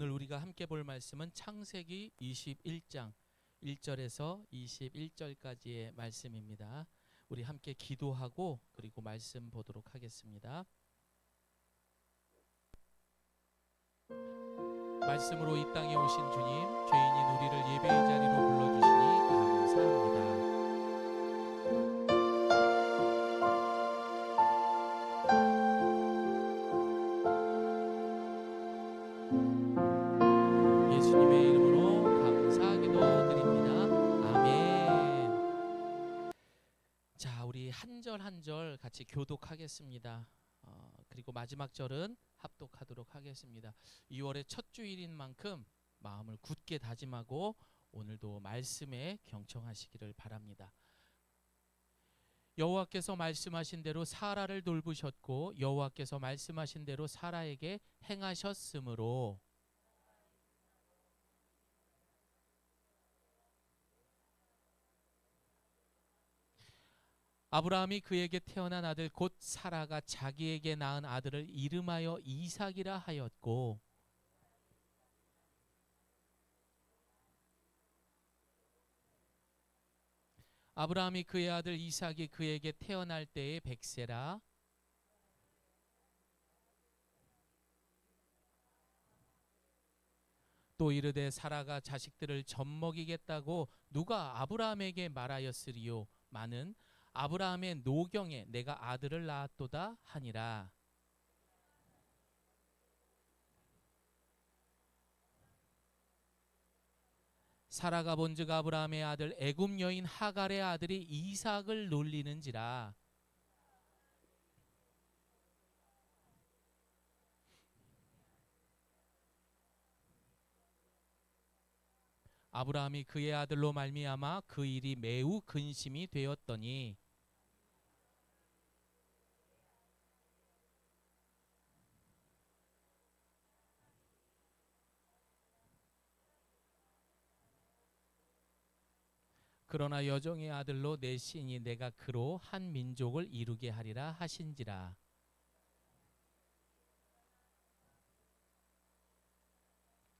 오늘 우리가 함께 볼 말씀은 창세기 21장 1절에서 21절까지의 말씀입니다. 우리 함께 기도하고 그리고 말씀 보도록 하겠습니다. 말씀으로 이 땅에 오신 주님, 죄인인 우리를 예배의 자리로 불러주시니 감사합니다. 예수님의 이름으로 감사하기도 드립니다. 아멘. 자, 우리 한 절 한 절 같이 교독하겠습니다. 그리고 마지막 절은 합독하도록 하겠습니다. 2월의 첫 주일인 만큼 마음을 굳게 다짐하고 오늘도 말씀에 경청하시기를 바랍니다. 여호와께서 말씀하신 대로 사라를 돌보셨고 여호와께서 말씀하신 대로 사라에게 행하셨으므로 아브라함이 그에게 태어난 아들 곧 사라가 자기에게 낳은 아들을 이름하여 이삭이라 하였고 아브라함이 그의 아들 이삭이 그에게 태어날 때에 100세라 또 이르되 사라가 자식들을 젖먹이겠다고 누가 아브라함에게 말하였으리요 마는 아브라함의 노경에 내가 아들을 낳았도다 하니라. 사라가 본즉 아브라함의 아들 애굽 여인 하갈의 아들이 이삭을 놀리는지라. 아브라함이 그의 아들로 말미암아 그 일이 매우 근심이 되었더니 그러나 여종의 아들로 내 시인이 내가 그로 한 민족을 이루게 하리라 하신지라.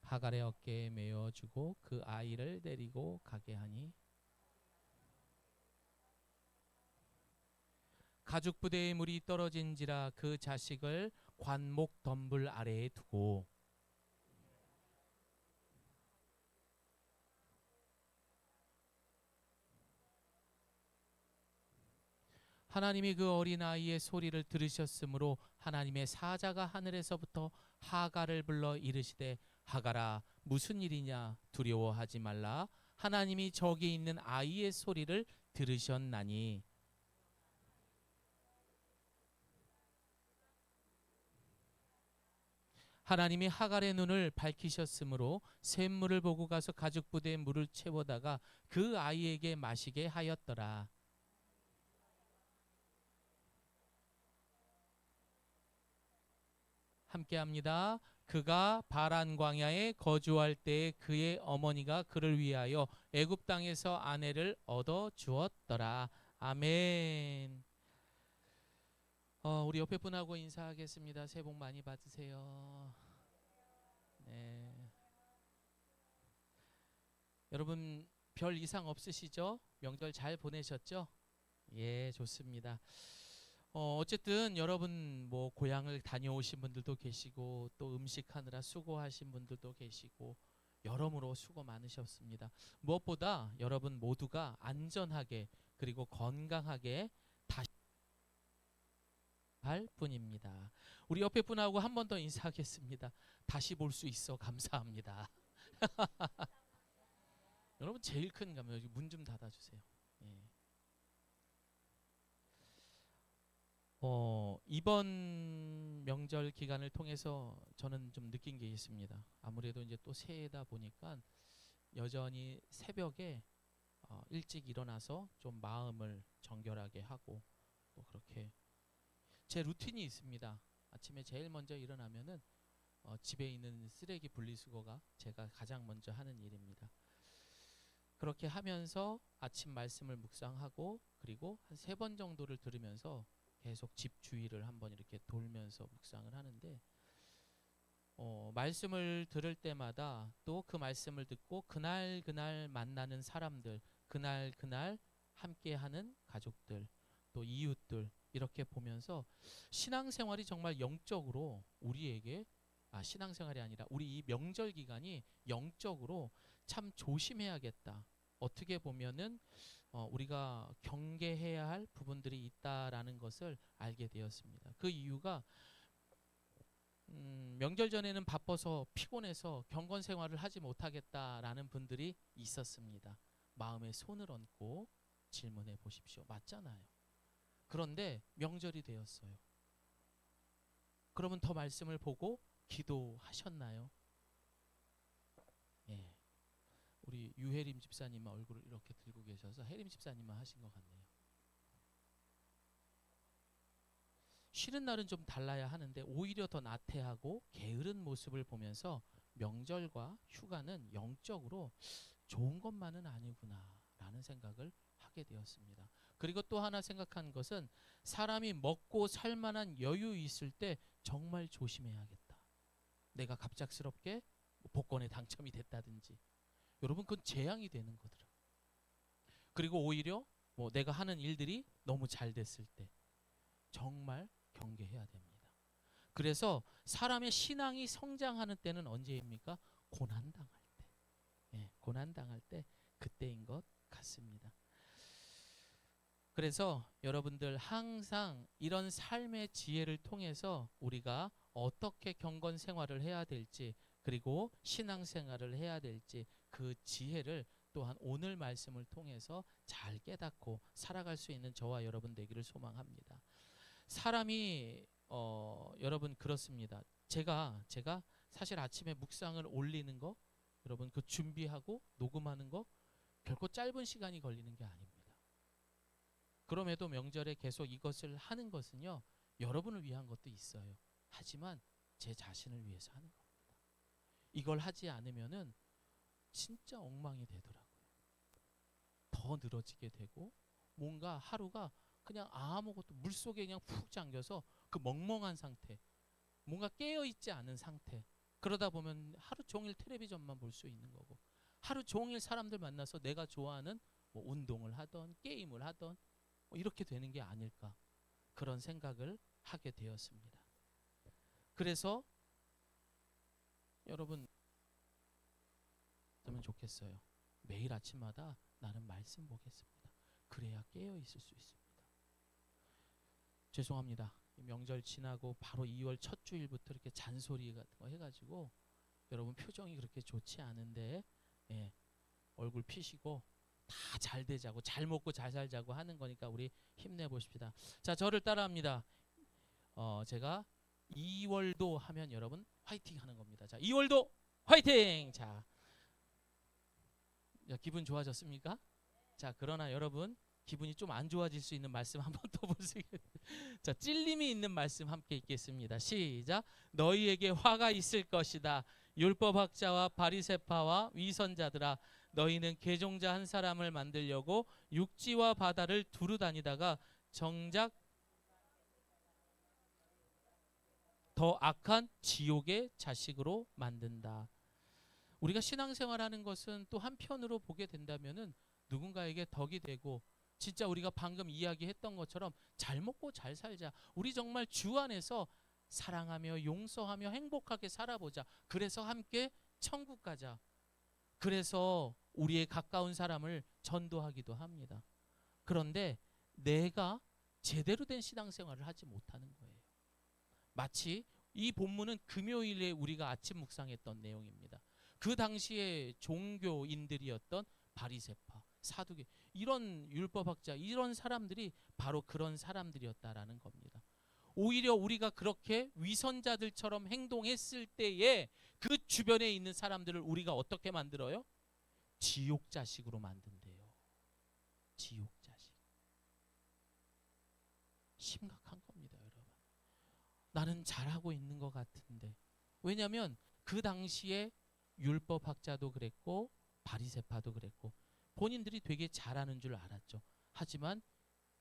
하갈의 어깨에 메어주고 그 아이를 데리고 가게 하니 가죽 부대의 물이 떨어진지라 그 자식을 관목 덤불 아래에 두고 하나님이 그 어린아이의 소리를 들으셨으므로 하나님의 사자가 하늘에서부터 하갈을 불러 이르시되 하갈아 무슨 일이냐 두려워하지 말라 하나님이 저기 있는 아이의 소리를 들으셨나니 하나님이 하갈의 눈을 밝히셨으므로 샘물을 보고 가서 가죽 부대에 물을 채워다가 그 아이에게 마시게 하였더라. 함께합니다. 그가 바란 광야에 거주할 때에 그의 어머니가 그를 위하여 애굽 땅에서 아내를 얻어 주었더라. 아멘. 우리 옆에 분하고 인사하겠습니다. 새해 복 많이 받으세요. 네. 여러분 별 이상 없으시죠? 명절 잘 보내셨죠? 예, 좋습니다. 어쨌든 여러분 뭐 고향을 다녀오신 분들도 계시고 또 음식하느라 수고하신 분들도 계시고 여러모로 수고 많으셨습니다. 무엇보다 여러분 모두가 안전하게 그리고 건강하게 다시 할 뿐입니다. 우리 옆에 분하고 한 번 더 인사하겠습니다. 다시 볼 수 있어 감사합니다. 여러분 제일 큰 감사. 여기 문 좀 닫아주세요. 예. 이번 명절 기간을 통해서 저는 좀 느낀 게 있습니다. 아무래도 이제 또 새해다 보니까 여전히 새벽에 일찍 일어나서 좀 마음을 정결하게 하고 또 그렇게 제 루틴이 있습니다. 아침에 제일 먼저 일어나면은 집에 있는 쓰레기 분리수거가 제가 가장 먼저 하는 일입니다. 그렇게 하면서 아침 말씀을 묵상하고 그리고 한 3번 정도를 들으면서 계속 집 주위를 한번 이렇게 돌면서 묵상을 하는데 말씀을 들을 때마다 또 그 말씀을 듣고 그날 그날 만나는 사람들, 그날 그날 함께하는 가족들, 또 이웃들 이렇게 보면서 신앙생활이 정말 영적으로 우리에게 신앙생활이 아니라 우리 이 명절 기간이 영적으로 참 조심해야겠다. 어떻게 보면은 우리가 경계해야 할 부분들이 있다라는 것을 알게 되었습니다. 그 이유가 명절 전에는 바빠서 피곤해서 경건 생활을 하지 못하겠다라는 분들이 있었습니다. 마음에 손을 얹고 질문해 보십시오. 맞잖아요. 그런데 명절이 되었어요. 그러면 더 말씀을 보고 기도하셨나요? 예. 우리 유혜림 집사님 얼굴을 이렇게 들고 계셔서 혜림 집사님만 하신 것 같네요. 쉬는 날은 좀 달라야 하는데 오히려 더 나태하고 게으른 모습을 보면서 명절과 휴가는 영적으로 좋은 것만은 아니구나라는 생각을 하게 되었습니다. 그리고 또 하나 생각한 것은 사람이 먹고 살 만한 여유 있을 때 정말 조심해야겠다. 내가 갑작스럽게 복권에 당첨이 됐다든지 여러분 그건 재앙이 되는 거더라. 그리고 오히려 내가 하는 일들이 너무 잘 됐을 때 정말 경계해야 됩니다. 그래서 사람의 신앙이 성장하는 때는 언제입니까? 고난당할 때. 예, 고난당할 때 그때인 것 같습니다. 그래서 여러분들 항상 이런 삶의 지혜를 통해서 우리가 어떻게 경건 생활을 해야 될지 그리고 신앙 생활을 해야 될지 그 지혜를 또한 오늘 말씀을 통해서 잘 깨닫고 살아갈 수 있는 저와 여러분 되기를 소망합니다. 사람이 여러분 그렇습니다. 제가 사실 아침에 묵상을 올리는 거 여러분 그 준비하고 녹음하는 거 결코 짧은 시간이 걸리는 게 아닙니다. 그럼에도 명절에 계속 이것을 하는 것은요 여러분을 위한 것도 있어요. 하지만 제 자신을 위해서 하는 겁니다. 이걸 하지 않으면은 진짜 엉망이 되더라고요. 더 늘어지게 되고 뭔가 하루가 그냥 아무것도 물속에 그냥 푹 잠겨서 그 멍멍한 상태, 뭔가 깨어있지 않은 상태. 그러다 보면 하루 종일 텔레비전만 볼 수 있는 거고 하루 종일 사람들 만나서 내가 좋아하는 운동을 하던 게임을 하던 이렇게 되는 게 아닐까 그런 생각을 하게 되었습니다. 그래서 여러분 그러면 좋겠어요. 매일 아침마다 나는 말씀 보겠습니다. 그래야 깨어 있을 수 있습니다. 죄송합니다. 명절 지나고 바로 2월 첫 주일부터 이렇게 잔소리 같은 거 해가지고 여러분 표정이 그렇게 좋지 않은데 얼굴 피시고 다 잘 되자고 잘 먹고 잘 살자고 하는 거니까 우리 힘내보십시다. 자, 저를 따라합니다. 제가 2월도 하면 여러분 화이팅 하는 겁니다. 자, 2월도 화이팅! 자, 기분 좋아졌습니까? 자, 그러나 여러분 기분이 좀 안 좋아질 수 있는 말씀 한번 더 보시겠어요? 자, 찔림이 있는 말씀 함께 읽겠습니다. 시작. 너희에게 화가 있을 것이다. 율법학자와 바리새파와 위선자들아, 너희는 개종자 한 사람을 만들려고 육지와 바다를 두루 다니다가 정작 더 악한 지옥의 자식으로 만든다. 우리가 신앙생활하는 것은 또 한편으로 보게 된다면은 누군가에게 덕이 되고 진짜 우리가 방금 이야기했던 것처럼 잘 먹고 잘 살자. 우리 정말 주 안에서 사랑하며 용서하며 행복하게 살아보자. 그래서 함께 천국 가자. 그래서 우리의 가까운 사람을 전도하기도 합니다. 그런데 내가 제대로 된 신앙생활을 하지 못하는 거예요. 마치 이 본문은 금요일에 우리가 아침 묵상했던 내용입니다. 그 당시에 종교인들이었던 바리새파, 사두개 이런 율법학자 이런 사람들이 바로 그런 사람들이었다라는 겁니다. 오히려 우리가 그렇게 위선자들처럼 행동했을 때에 그 주변에 있는 사람들을 우리가 어떻게 만들어요? 지옥 자식으로 만든대요. 지옥 자식. 심각한 겁니다, 여러분. 나는 잘하고 있는 것 같은데. 왜냐하면 그 당시에 율법학자도 그랬고 바리새파도 그랬고 본인들이 되게 잘하는 줄 알았죠. 하지만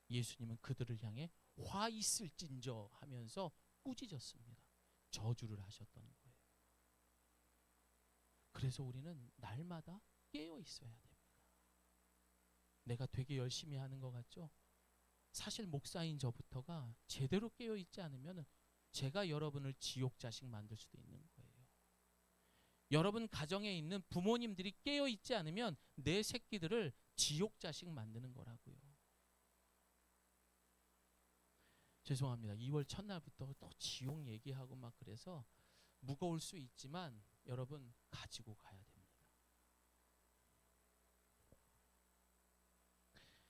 예수님은 그들을 향해 화 있을진저 하면서 꾸짖었습니다. 저주를 하셨던 거예요. 그래서 우리는 날마다 깨어 있어야 됩니다. 내가 되게 열심히 하는 것 같죠? 사실 목사인 저부터가 제대로 깨어 있지 않으면 제가 여러분을 지옥 자식 만들 수도 있는 거예요. 여러분 가정에 있는 부모님들이 깨어 있지 않으면 내 새끼들을 지옥 자식 만드는 거라고요. 죄송합니다. 2월 첫날부터 또 지옥 얘기하고 막 그래서 무거울 수 있지만 여러분 가지고 가야 됩니다.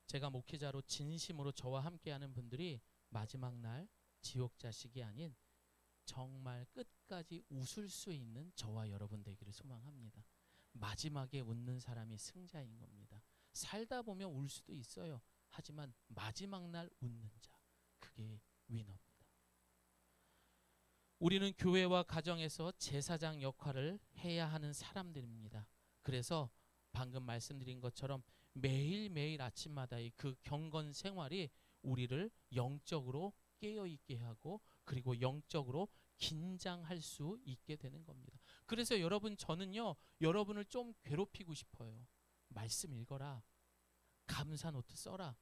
제가 목회자로 진심으로 저와 함께하는 분들이 마지막 날 지옥 자식이 아닌 정말 끝까지 웃을 수 있는 저와 여러분 되기를 소망합니다. 마지막에 웃는 사람이 승자인 겁니다. 살다 보면 울 수도 있어요. 하지만 마지막 날 웃는 자, 그게 위너입니다. 우리는 교회와 가정에서 제사장 역할을 해야 하는 사람들입니다. 그래서 방금 말씀드린 것처럼 매일매일 아침마다의 그 경건 생활이 우리를 영적으로 깨어있게 하고 그리고 영적으로 긴장할 수 있게 되는 겁니다. 그래서 여러분, 저는요 여러분을 좀 괴롭히고 싶어요. 말씀 읽어라, 감사 노트 써라.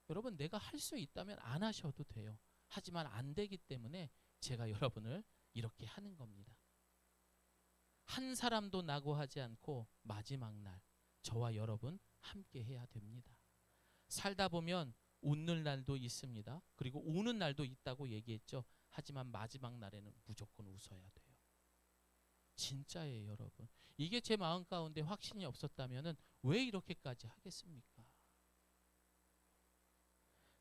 여러분, 내가 할 수 있다면 안 하셔도 돼요. 하지만 안 되기 때문에 제가 여러분을 이렇게 하는 겁니다. 한 사람도 낙오하지 않고 마지막 날 저와 여러분 함께 해야 됩니다. 살다 보면 웃는 날도 있습니다. 그리고 우는 날도 있다고 얘기했죠. 하지만 마지막 날에는 무조건 웃어야 돼요. 진짜예요, 여러분. 이게 제 마음 가운데 확신이 없었다면 왜 이렇게까지 하겠습니까?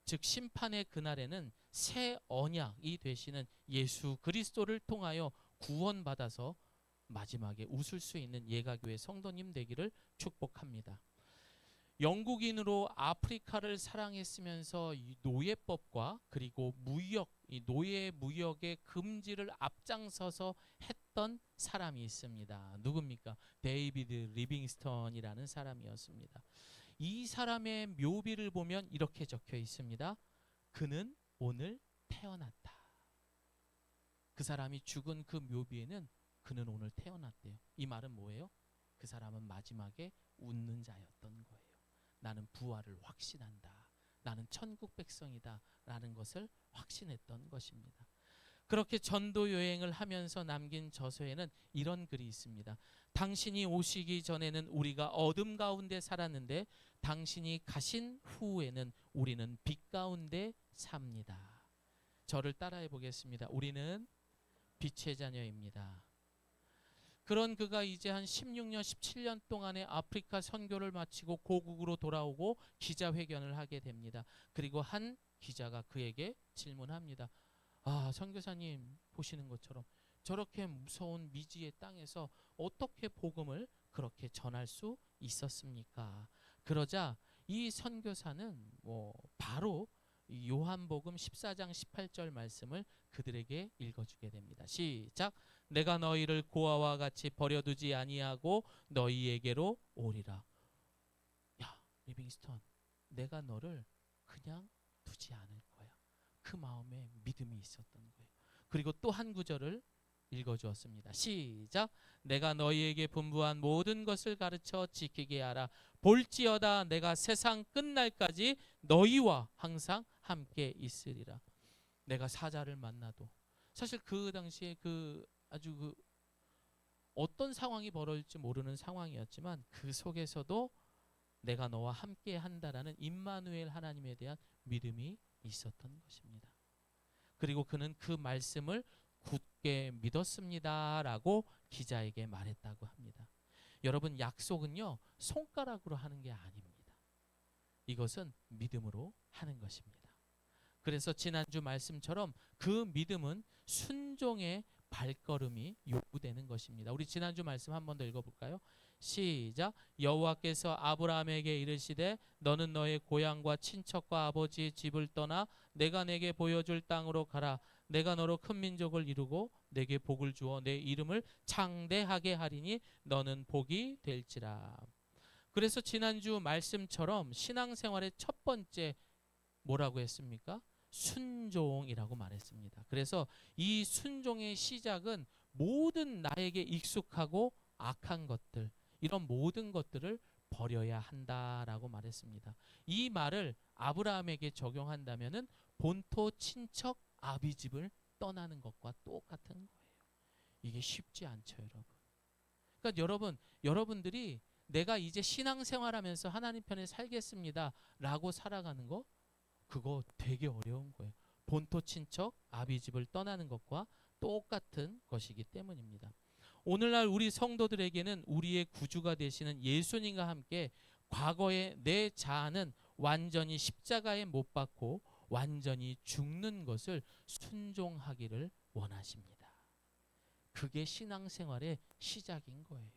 즉 심판의 그날에는 새 언약이 되시는 예수 그리스도를 통하여 구원받아서 마지막에 웃을 수 있는 예가교회 성도님 되기를 축복합니다. 영국인으로 아프리카를 사랑했으면서 이 노예법과 그리고 무역, 이 노예 무역의 금지를 앞장서서 했던 사람이 있습니다. 누굽니까? 데이비드 리빙스턴이라는 사람이었습니다. 이 사람의 묘비를 보면 이렇게 적혀 있습니다. 그는 오늘 태어났다. 그 사람이 죽은 그 묘비에는 그는 오늘 태어났대요. 이 말은 뭐예요? 그 사람은 마지막에 웃는 자였던 거예요. 나는 부활을 확신한다. 나는 천국 백성이다. 라는 것을 확신했던 것입니다. 그렇게 전도 여행을 하면서 남긴 저서에는 이런 글이 있습니다. 당신이 오시기 전에는 우리가 어둠 가운데 살았는데 당신이 가신 후에는 우리는 빛 가운데 삽니다. 저를 따라해 보겠습니다. 우리는 빛의 자녀입니다. 그런 그가 이제 한 16년, 17년 동안의 아프리카 선교를 마치고 고국으로 돌아오고 기자회견을 하게 됩니다. 그리고 한 기자가 그에게 질문합니다. 아, 선교사님, 보시는 것처럼 저렇게 무서운 미지의 땅에서 어떻게 복음을 그렇게 전할 수 있었습니까? 그러자 이 선교사는 바로 요한복음 14장 18절 말씀을 그들에게 읽어주게 됩니다. 시작. 내가 너희를 고아와 같이 버려두지 아니하고 너희에게로 오리라. 야, 리빙스턴, 내가 너를 그냥 두지 않을 거야. 그 마음에 믿음이 있었던 거예요. 그리고 또 한 구절을 읽어주었습니다. 시작. 내가 너희에게 분부한 모든 것을 가르쳐 지키게 하라. 볼지어다 내가 세상 끝날까지 너희와 항상 함께 있으리라. 내가 사자를 만나도, 사실 그 당시에 아주 어떤 상황이 벌어질지 모르는 상황이었지만 그 속에서도 내가 너와 함께 한다라는 임마누엘 하나님에 대한 믿음이 있었던 것입니다. 그리고 그는 그 말씀을 굳게 믿었습니다라고 기자에게 말했다고 합니다. 여러분, 약속은요 손가락으로 하는 게 아닙니다. 이것은 믿음으로 하는 것입니다. 그래서 지난주 말씀처럼 그 믿음은 순종의 발걸음이 요구되는 것입니다. 우리 지난주 말씀 한 번 더 읽어볼까요? 시작. 여호와께서 아브라함에게 이르시되 너는 너의 고향과 친척과 아버지의 집을 떠나 내가 내게 보여줄 땅으로 가라. 내가 너로 큰 민족을 이루고 내게 복을 주어 내 이름을 창대하게 하리니 너는 복이 될지라. 그래서 지난주 말씀처럼 신앙생활의 첫 번째 뭐라고 했습니까? 순종이라고 말했습니다. 그래서 이 순종의 시작은 모든 나에게 익숙하고 악한 것들, 이런 모든 것들을 버려야 한다라고 말했습니다. 이 말을 아브라함에게 적용한다면은 본토 친척 아비집을 떠나는 것과 똑같은 거예요. 이게 쉽지 않죠, 여러분. 그러니까 여러분들이 내가 이제 신앙생활하면서 하나님 편에 살겠습니다라고 살아가는 거, 그거 되게 어려운 거예요. 본토 친척 아비집을 떠나는 것과 똑같은 것이기 때문입니다. 오늘날 우리 성도들에게는 우리의 구주가 되시는 예수님과 함께 과거의 내 자아는 완전히 십자가에 못 박고 완전히 죽는 것을 순종하기를 원하십니다. 그게 신앙생활의 시작인 거예요.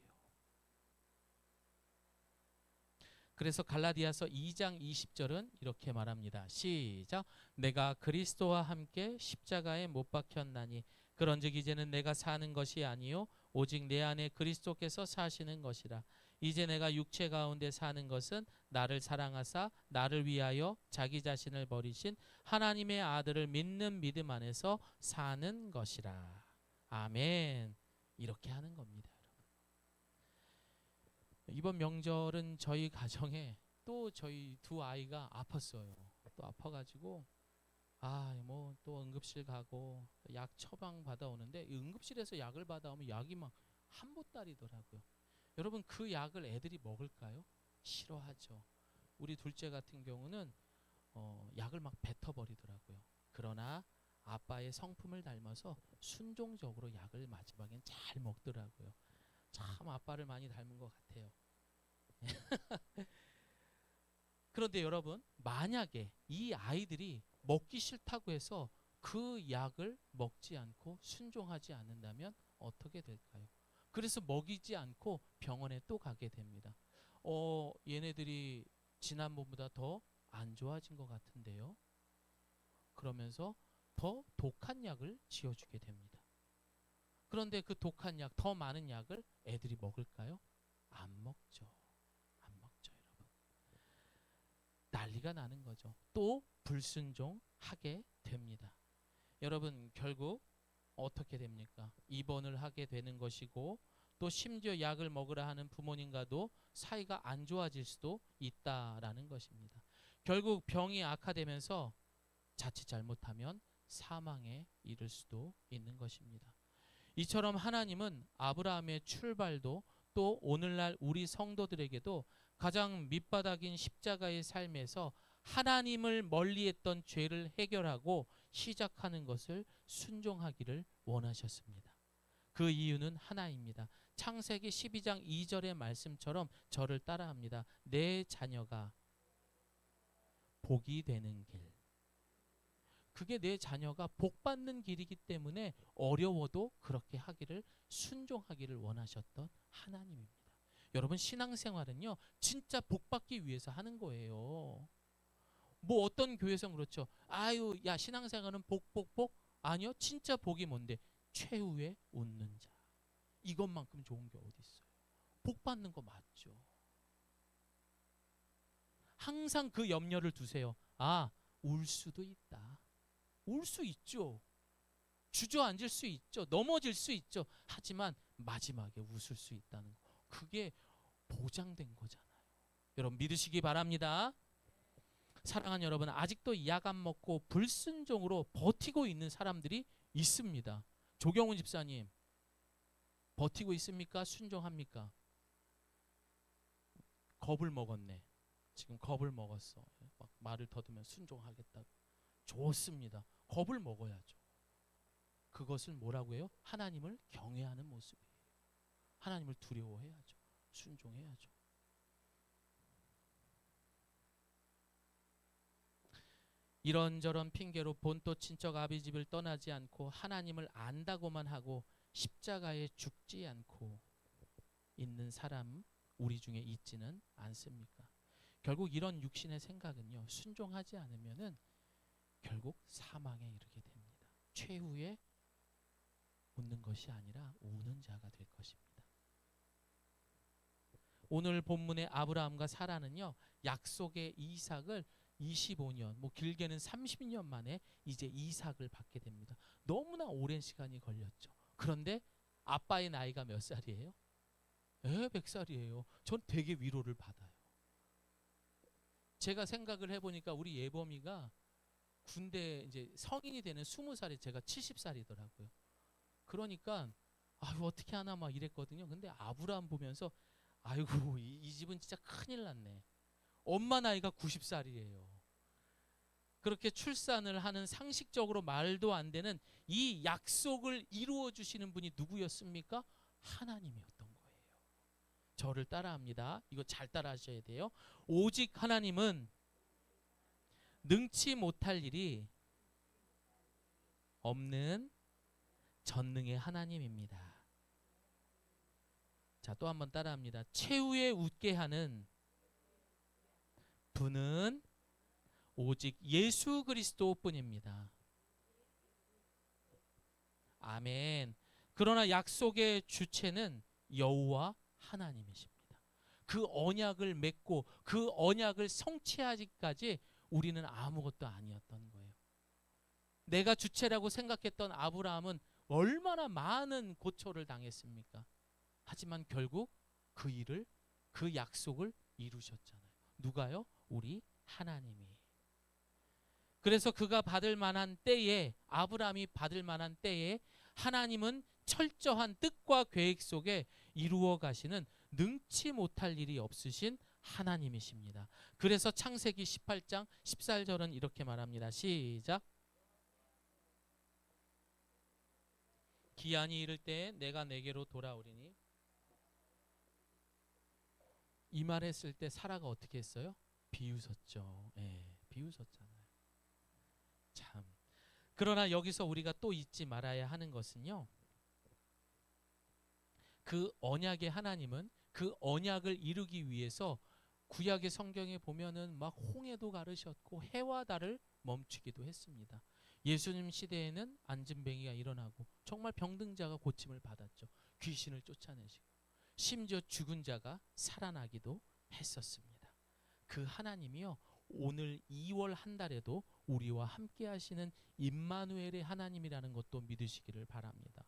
그래서 갈라디아서 2장 20절은 이렇게 말합니다. 시작. 내가 그리스도와 함께 십자가에 못 박혔나니 그런즉 이제는 내가 사는 것이 아니요 오직 내 안에 그리스도께서 사시는 것이라. 이제 내가 육체 가운데 사는 것은 나를 사랑하사 나를 위하여 자기 자신을 버리신 하나님의 아들을 믿는 믿음 안에서 사는 것이라. 아멘. 이렇게 하는 겁니다. 이번 명절은 저희 가정에 또 저희 두 아이가 아팠어요. 또 아파가지고 뭐 또 응급실 가고 약 처방 받아오는데 응급실에서 약을 받아오면 약이 막 한 보따리더라고요. 여러분 그 약을 애들이 먹을까요? 싫어하죠. 우리 둘째 같은 경우는 약을 막 뱉어버리더라고요. 그러나 아빠의 성품을 닮아서 순종적으로 약을 마지막엔 잘 먹더라고요. 참 아빠를 많이 닮은 것 같아요. 그런데 여러분, 만약에 이 아이들이 먹기 싫다고 해서 그 약을 먹지 않고 순종하지 않는다면 어떻게 될까요? 그래서 먹이지 않고 병원에 또 가게 됩니다. 얘네들이 지난번보다 더 안 좋아진 것 같은데요. 그러면서 더 독한 약을 지어주게 됩니다. 그런데 그 독한 약, 더 많은 약을 애들이 먹을까요? 안 먹죠. 안 먹죠, 여러분. 난리가 나는 거죠. 또 불순종하게 됩니다. 여러분 결국 어떻게 됩니까? 입원을 하게 되는 것이고 또 심지어 약을 먹으라 하는 부모님과도 사이가 안 좋아질 수도 있다라는 것입니다. 결국 병이 악화되면서 자칫 잘못하면 사망에 이를 수도 있는 것입니다. 이처럼 하나님은 아브라함의 출발도 또 오늘날 우리 성도들에게도 가장 밑바닥인 십자가의 삶에서 하나님을 멀리했던 죄를 해결하고 시작하는 것을 순종하기를 원하셨습니다. 그 이유는 하나입니다. 창세기 12장 2절의 말씀처럼 저를 따라합니다. 내 자녀가 복이 되는 길. 그게 내 자녀가 복받는 길이기 때문에 어려워도 그렇게 하기를 순종하기를 원하셨던 하나님입니다. 여러분 신앙생활은요 진짜 복받기 위해서 하는 거예요. 뭐 어떤 교회에서는 그렇죠. 아유 야 신앙생활은 복 아니요 진짜 복이 뭔데 최후에 웃는 자. 이것만큼 좋은 게 어디 있어요. 복받는 거 맞죠. 항상 그 염려를 두세요. 울 수도 있다. 울 수 있죠. 주저앉을 수 있죠. 넘어질 수 있죠. 하지만 마지막에 웃을 수 있다는 거. 그게 보장된 거잖아요. 여러분 믿으시기 바랍니다. 사랑하는 여러분 아직도 약 안 먹고 불순종으로 버티고 있는 사람들이 있습니다. 조경훈 집사님 버티고 있습니까? 순종합니까? 겁을 먹었네. 지금 겁을 먹었어. 막 말을 더듬으면 순종하겠다고. 좋습니다. 겁을 먹어야죠. 그것을 뭐라고 해요? 하나님을 경외하는 모습이에요. 하나님을 두려워해야죠. 순종해야죠. 이런저런 핑계로 본토 친척 아비집을 떠나지 않고 하나님을 안다고만 하고 십자가에 죽지 않고 있는 사람 우리 중에 있지는 않습니까? 결국 이런 육신의 생각은요 순종하지 않으면은 결국 사망에 이르게 됩니다. 최후에 웃는 것이 아니라 우는 자가 될 것입니다. 오늘 본문의 아브라함과 사라는요 약속의 이삭을 25년, 뭐 길게는 30년 만에 이제 이삭을 받게 됩니다. 너무나 오랜 시간이 걸렸죠. 그런데 아빠의 나이가 몇 살이에요? 에, 100살이에요. 전 되게 위로를 받아요. 제가 생각을 해보니까 우리 예범이가 군대 이제 성인이 되는 20살에 제가 70살이더라고요. 그러니까 아유 어떻게 하나 막 이랬거든요. 근데 아브라함 보면서 아이고 이 집은 진짜 큰일 났네. 엄마 나이가 90살이에요. 그렇게 출산을 하는 상식적으로 말도 안 되는 이 약속을 이루어 주시는 분이 누구였습니까? 하나님이었던 거예요. 저를 따라합니다. 이거 잘 따라하셔야 돼요. 오직 하나님은 능치 못할 일이 없는 전능의 하나님입니다. 자, 또 한번 따라합니다. 최후에 웃게 하는 분은 오직 예수 그리스도뿐입니다. 아멘. 그러나 약속의 주체는 여호와 하나님이십니다. 그 언약을 맺고 그 언약을 성취하기까지 우리는 아무것도 아니었던 거예요. 내가 주체라고 생각했던 아브라함은 얼마나 많은 고초를 당했습니까? 하지만 결국 그 일을, 그 약속을 이루셨잖아요. 누가요? 우리 하나님이. 그래서 그가 받을 만한 때에, 아브라함이 받을 만한 때에 하나님은 철저한 뜻과 계획 속에 이루어 가시는 능치 못할 일이 없으신 하나님이십니다. 그래서 창세기 18장 14절은 이렇게 말합니다. 시작. 기한이 이를 때 내가 내게로 돌아오리니. 이 말했을 때 사라가 어떻게 했어요? 비웃었죠. 예, 비웃었잖아요. 참. 그러나 여기서 우리가 또 잊지 말아야 하는 것은요. 그 언약의 하나님은 그 언약을 이루기 위해서 구약의 성경에 보면은 막 홍해도 가르셨고 해와 달을 멈추기도 했습니다. 예수님 시대에는 안진뱅이가 일어나고 정말 병든 자가 고침을 받았죠. 귀신을 쫓아내시고 심지어 죽은 자가 살아나기도 했었습니다. 그 하나님이요 오늘 2월 한 달에도 우리와 함께 하시는 임마누엘의 하나님이라는 것도 믿으시기를 바랍니다.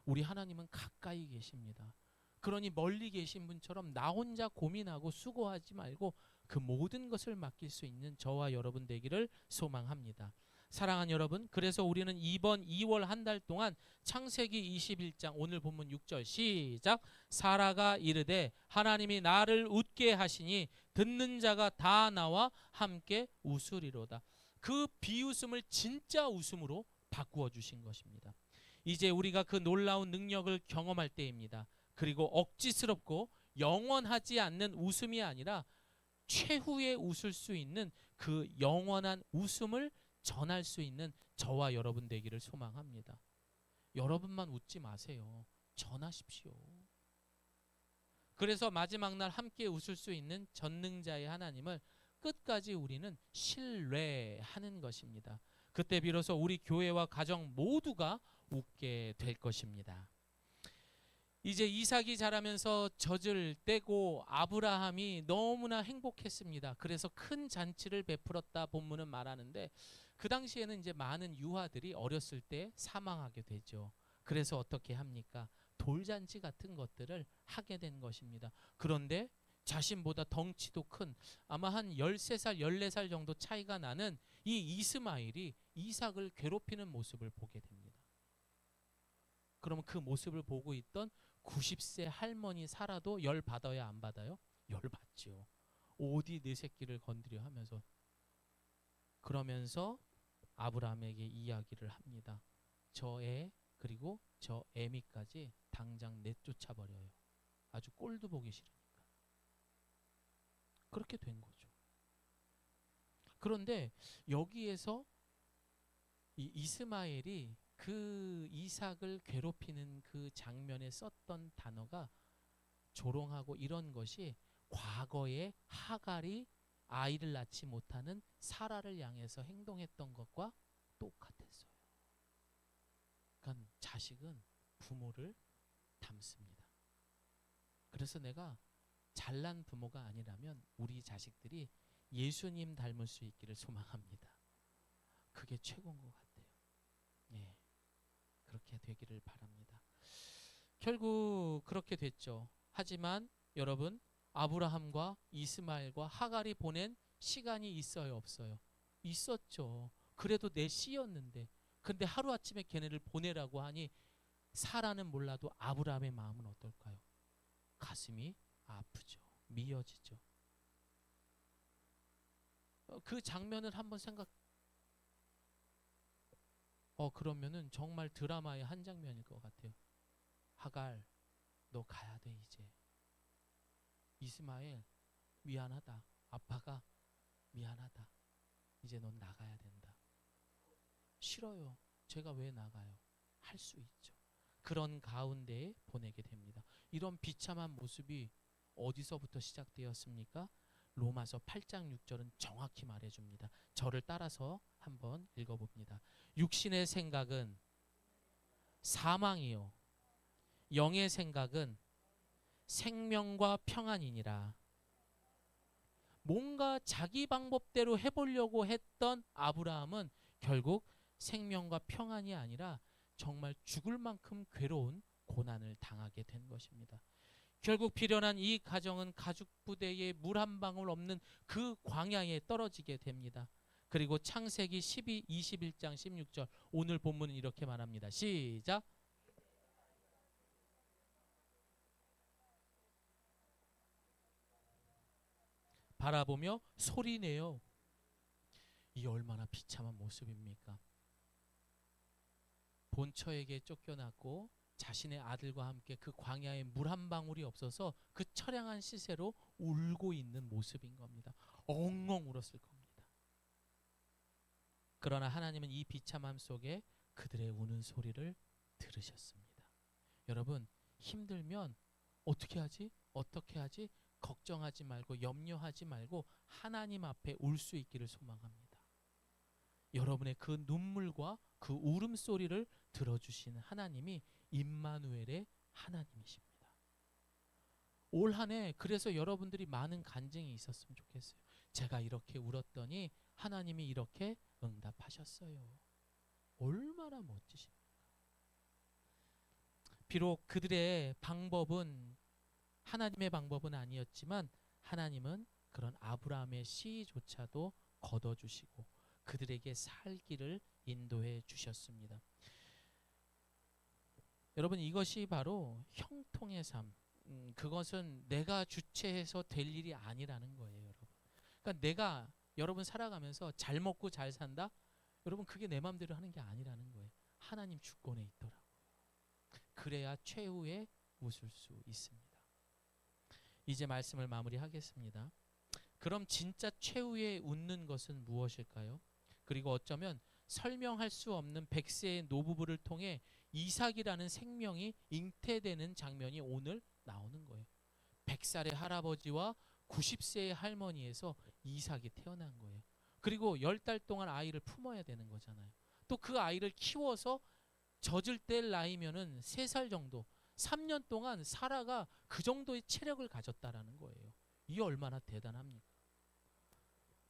우리 하나님은 가까이 계십니다. 그러니 멀리 계신 분처럼 나 혼자 고민하고 수고하지 말고 그 모든 것을 맡길 수 있는 저와 여러분 되기를 소망합니다. 사랑하는 여러분, 그래서 우리는 이번 2월 한 달 동안 창세기 21장 오늘 본문 6절 시작. 사라가 이르되 하나님이 나를 웃게 하시니 듣는 자가 다 나와 함께 웃으리로다. 그 비웃음을 진짜 웃음으로 바꾸어 주신 것입니다. 이제 우리가 그 놀라운 능력을 경험할 때입니다. 그리고 억지스럽고 영원하지 않는 웃음이 아니라 최후에 웃을 수 있는 그 영원한 웃음을 전할 수 있는 저와 여러분 되기를 소망합니다. 여러분만 웃지 마세요. 전하십시오. 그래서 마지막 날 함께 웃을 수 있는 전능자의 하나님을 끝까지 우리는 신뢰하는 것입니다. 그때 비로소 우리 교회와 가정 모두가 웃게 될 것입니다. 이제 이삭이 자라면서 젖을 떼고 아브라함이 너무나 행복했습니다. 그래서 큰 잔치를 베풀었다 본문은 말하는데 그 당시에는 이제 많은 유아들이 어렸을 때 사망하게 되죠. 그래서 어떻게 합니까? 돌잔치 같은 것들을 하게 된 것입니다. 그런데 자신보다 덩치도 큰 아마 한 13살, 14살 정도 차이가 나는 이 이스마엘이 이삭을 괴롭히는 모습을 보게 됩니다. 그러면 그 모습을 보고 있던 90세 할머니 사라도 열 받아야 안 받아요? 열 받죠. 어디 내 새끼를 건드려 하면서 그러면서 아브라함에게 이야기를 합니다. 저 애 그리고 저 애미까지 당장 내쫓아 버려요. 아주 꼴도 보기 싫으니까. 그렇게 된 거죠. 그런데 여기에서 이 이스마엘이 그 이삭을 괴롭히는 그 장면에 썼던 단어가 조롱하고 이런 것이 과거에 하갈이 아이를 낳지 못하는 사라를 향해서 행동했던 것과 똑같았어요. 그러니까 자식은 부모를 닮습니다. 그래서 내가 잘난 부모가 아니라면 우리 자식들이 예수님 닮을 수 있기를 소망합니다. 그게 최고인 것 같아요. 그렇게 되기를 바랍니다. 결국 그렇게 됐죠. 하지만 여러분, 아브라함과 이스마엘과 하갈이 보낸 시간이 있어요, 없어요? 있었죠. 그래도 내 씨였는데. 근데 하루아침에 걔네를 보내라고 하니 사라는 몰라도 아브라함의 마음은 어떨까요? 가슴이 아프죠. 미어지죠. 그 장면을 한번 그러면은 정말 드라마의 한 장면일 것 같아요. 하갈, 너 가야 돼 이제. 이스마엘, 미안하다. 아빠가 미안하다. 이제 넌 나가야 된다. 싫어요. 제가 왜 나가요? 할 수 있죠. 그런 가운데에 보내게 됩니다. 이런 비참한 모습이 어디서부터 시작되었습니까? 로마서 8장 6절은 정확히 말해줍니다. 저를 따라서 한번 읽어봅니다. 육신의 생각은 사망이요, 영의 생각은 생명과 평안이니라. 뭔가 자기 방법대로 해보려고 했던 아브라함은 결국 생명과 평안이 아니라 정말 죽을 만큼 괴로운 고난을 당하게 된 것입니다. 결국 필연한 이 가정은 가죽 부대에 물 한 방울 없는 그 광야에 떨어지게 됩니다. 그리고 창세기 21장 16절, 오늘 본문은 이렇게 말합니다. 시작. 바라보며 소리내요. 이 얼마나 비참한 모습입니까? 본처에게 쫓겨났고 자신의 아들과 함께 그 광야에 물 한 방울이 없어서 그 처량한 시세로 울고 있는 모습인 겁니다. 엉엉 울었을 겁니다. 그러나 하나님은 이 비참함 속에 그들의 우는 소리를 들으셨습니다. 여러분, 힘들면 어떻게 하지? 어떻게 하지? 걱정하지 말고 염려하지 말고 하나님 앞에 울 수 있기를 소망합니다. 여러분의 그 눈물과 그 울음소리를 들어주시는 하나님이 임마누엘의 하나님이십니다. 올 한 해 그래서 여러분들이 많은 간증이 있었으면 좋겠어요. 제가 이렇게 울었더니 하나님이 이렇게 응답하셨어요. 얼마나 멋지십니까? 비록 그들의 방법은 하나님의 방법은 아니었지만 하나님은 그런 아브라함의 시조차도 걷어주시고 그들에게 살 길을 인도해 주셨습니다. 여러분, 이것이 바로 형통의 삶, 그것은 내가 주체해서 될 일이 아니라는 거예요. 여러분, 그러니까 내가 여러분 살아가면서 잘 먹고 잘 산다? 여러분, 그게 내 마음대로 하는 게 아니라는 거예요. 하나님 주권에 있더라고요. 그래야 최후에 웃을 수 있습니다. 이제 말씀을 마무리하겠습니다. 그럼 진짜 최후에 웃는 것은 무엇일까요? 그리고 어쩌면 설명할 수 없는 100세의 노부부를 통해 이삭이라는 생명이 잉태되는 장면이 오늘 나오는 거예요. 100살의 할아버지와 90세의 할머니에서 이삭이 태어난 거예요. 그리고 10달 동안 아이를 품어야 되는 거잖아요. 또 그 아이를 키워서 젖을 뗄 나이면은 3살 정도, 3년 동안 사라가 그 정도의 체력을 가졌다라는 거예요. 이게 얼마나 대단합니까?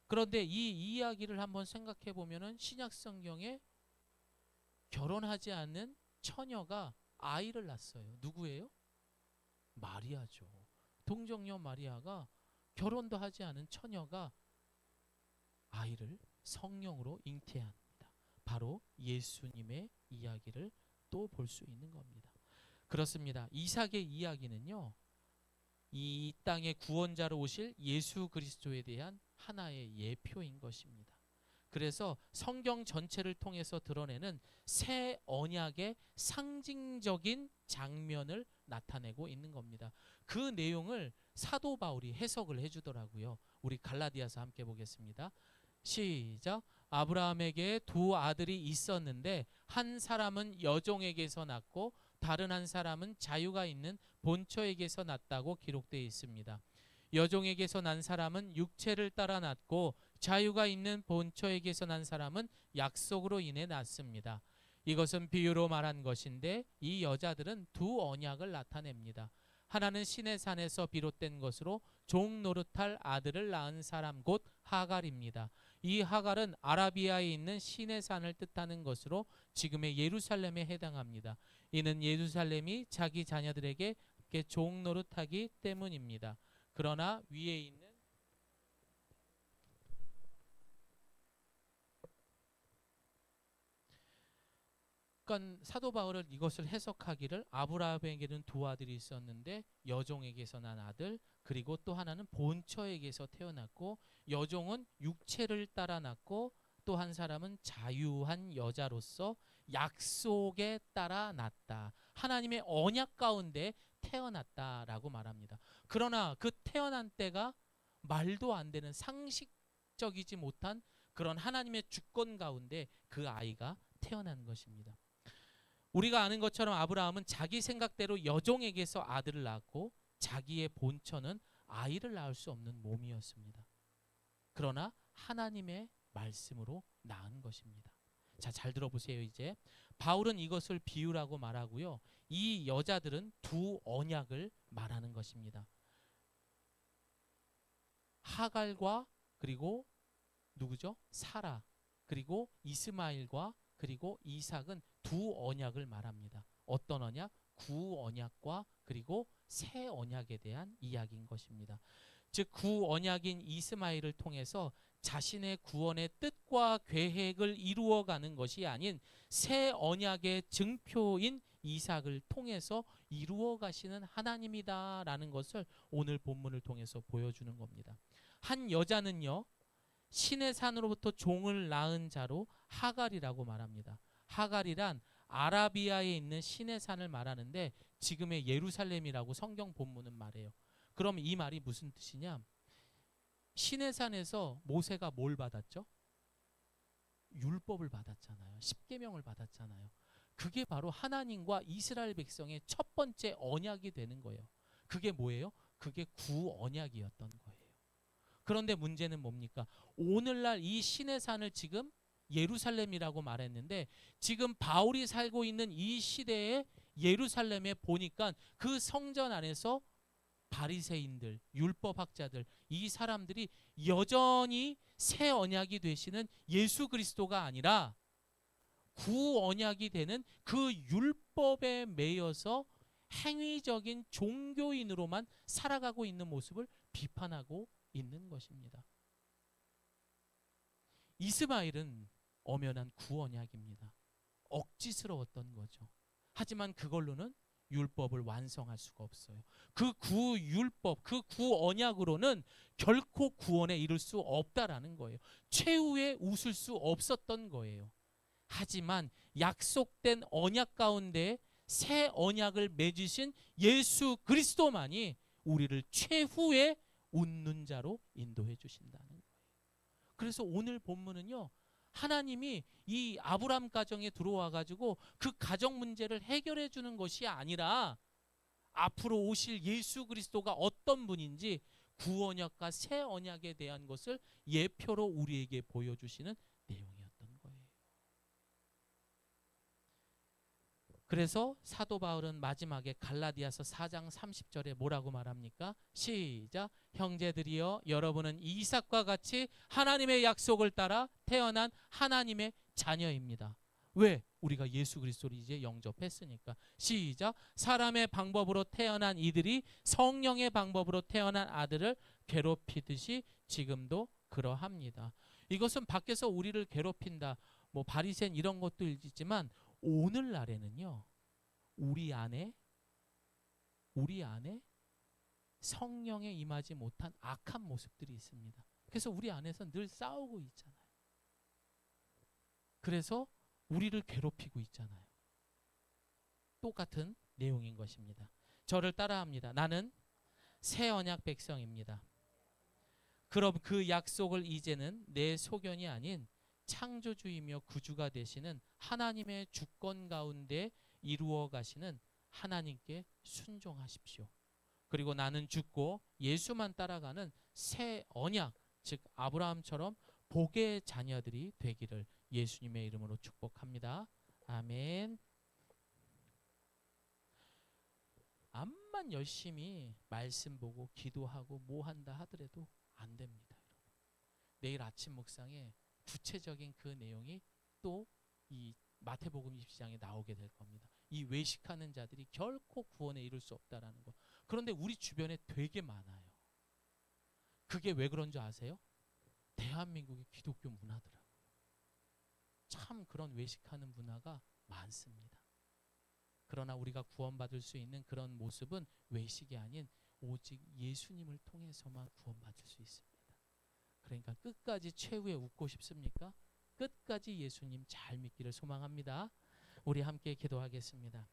그런데 이 이야기를 한번 생각해 보면은 신약 성경에 결혼하지 않는 처녀가 아이를 낳았어요. 누구예요? 마리아죠. 동정녀 마리아가 결혼도 하지 않은 처녀가 아이를 성령으로 잉태합니다. 바로 예수님의 이야기를 또 볼 수 있는 겁니다. 그렇습니다. 이삭의 이야기는요, 이 땅의 구원자로 오실 예수 그리스도에 대한 하나의 예표인 것입니다. 그래서 성경 전체를 통해서 드러내는 새 언약의 상징적인 장면을 나타내고 있는 겁니다. 그 내용을 사도 바울이 해석을 해주더라고요. 우리 갈라디아서 함께 보겠습니다. 시작. 아브라함에게 2 아들이 있었는데 한 사람은 여종에게서 낳고 다른 한 사람은 자유가 있는 본처에게서 낳았다고 기록되어 있습니다. 여종에게서 난 사람은 육체를 따라 낳고 자유가 있는 본처에게서 난 사람은 약속으로 인해 낳습니다. 이것은 비유로 말한 것인데 이 여자들은 2 언약을 나타냅니다. 하나는 시내 산에서 비롯된 것으로 종 노릇할 아들을 낳은 사람 곧 하갈입니다. 이 하갈은 아라비아에 있는 시내 산을 뜻하는 것으로 지금의 예루살렘에 해당합니다. 이는 예루살렘이 자기 자녀들에게 함께 종 노릇하기 때문입니다. 그러나 위에 있는 그러니까 사도 바울은 이것을 해석하기를 아브라함에게는 두 아들이 있었는데 여종에게서 난 아들, 그리고 또 하나는 본처에게서 태어났고, 여종은 육체를 따라 낳고 또 한 사람은 자유한 여자로서 약속에 따라 낳았다. 하나님의 언약 가운데 태어났다라고 말합니다. 그러나 그 태어난 때가 말도 안 되는, 상식적이지 못한 그런 하나님의 주권 가운데 그 아이가 태어난 것입니다. 우리가 아는 것처럼 아브라함은 자기 생각대로 여종에게서 아들을 낳았고, 자기의 본처는 아이를 낳을 수 없는 몸이었습니다. 그러나 하나님의 말씀으로 낳은 것입니다. 자, 잘 들어보세요. 이제 바울은 이것을 비유라고 말하고요, 이 여자들은 두 언약을 말하는 것입니다. 하갈과 그리고 누구죠? 사라, 그리고 이스마엘과 그리고 이삭은 두 언약을 말합니다. 어떤 언약? 구 언약과 그리고 새 언약에 대한 이야기인 것입니다. 즉 구 언약인 이스마엘을 통해서 자신의 구원의 뜻과 계획을 이루어가는 것이 아닌 새 언약의 증표인 이삭을 통해서 이루어 가시는 하나님이다라는 것을 오늘 본문을 통해서 보여주는 겁니다. 한 여자는요, 신의 산으로부터 종을 낳은 자로 하갈이라고 말합니다. 하갈이란 아라비아에 있는 신의 산을 말하는데 지금의 예루살렘이라고 성경 본문은 말해요. 그럼 이 말이 무슨 뜻이냐? 신의 산에서 모세가 뭘 받았죠? 율법을 받았잖아요. 십계명을 받았잖아요. 그게 바로 하나님과 이스라엘 백성의 첫 번째 언약이 되는 거예요. 그게 뭐예요? 그게 구 언약이었던 거예요. 그런데 문제는 뭡니까? 오늘날 이 신의 산을 지금 예루살렘이라고 말했는데, 지금 바울이 살고 있는 이 시대의 예루살렘에 보니까 그 성전 안에서 바리새인들, 율법학자들, 이 사람들이 여전히 새 언약이 되시는 예수 그리스도가 아니라 구 언약이 되는 그 율법에 매여서 행위적인 종교인으로만 살아가고 있는 모습을 비판하고 있는 것입니다. 이스마엘은 엄연한 구 언약입니다. 억지스러웠던 거죠. 하지만 그걸로는 율법을 완성할 수가 없어요. 그 구 율법, 그 구 언약으로는 결코 구원에 이를 수 없다라는 거예요. 최후에 웃을 수 없었던 거예요. 하지만 약속된 언약 가운데 새 언약을 맺으신 예수 그리스도만이 우리를 최후의 웃는 자로 인도해 주신다는 거예요. 그래서 오늘 본문은요, 하나님이 이 아브라함 가정에 들어와 가지고 그 가정 문제를 해결해 주는 것이 아니라 앞으로 오실 예수 그리스도가 어떤 분인지 구 언약과 새 언약에 대한 것을 예표로 우리에게 보여주시는 내용이었던 거예요. 그래서 사도 바울은 마지막에 갈라디아서 4장 30절에 뭐라고 말합니까? 시작. 형제들이여, 여러분은 이삭과 같이 하나님의 약속을 따라 태어난 하나님의 자녀입니다. 왜? 우리가 예수 그리스도를 이제 영접했으니까. 시작. 사람의 방법으로 태어난 이들이 성령의 방법으로 태어난 아들을 괴롭히듯이 지금도 그러합니다. 이것은 밖에서 우리를 괴롭힌다, 뭐 바리새인 이런 것도 있지만 오늘날에는요, 우리 안에 성령에 임하지 못한 악한 모습들이 있습니다. 그래서 우리 안에서 늘 싸우고 있잖아요. 그래서 우리를 괴롭히고 있잖아요. 똑같은 내용인 것입니다. 저를 따라합니다. 나는 새 언약 백성입니다. 그럼 그 약속을 이제는 내 소견이 아닌 창조주이며 구주가 되시는 하나님의 주권 가운데 이루어 가시는 하나님께 순종하십시오. 그리고 나는 죽고 예수만 따라가는 새 언약, 즉 아브라함처럼 복의 자녀들이 되기를 예수님의 이름으로 축복합니다. 아멘. 암만 열심히 말씀 보고 기도하고 뭐 한다 하더라도 안 됩니다. 내일 아침 묵상에 구체적인 그 내용이 또 이 마태복음 20장에 나오게 될 겁니다. 이 외식하는 자들이 결코 구원에 이를 수 없다라는 거. 그런데 우리 주변에 되게 많아요. 그게 왜 그런 줄 아세요? 대한민국의 기독교 문화더라고요. 참 그런 외식하는 문화가 많습니다. 그러나 우리가 구원받을 수 있는 그런 모습은 외식이 아닌 오직 예수님을 통해서만 구원받을 수 있습니다. 그러니까 끝까지 최후에 웃고 싶습니까? 끝까지 예수님 잘 믿기를 소망합니다. 우리 함께 기도하겠습니다.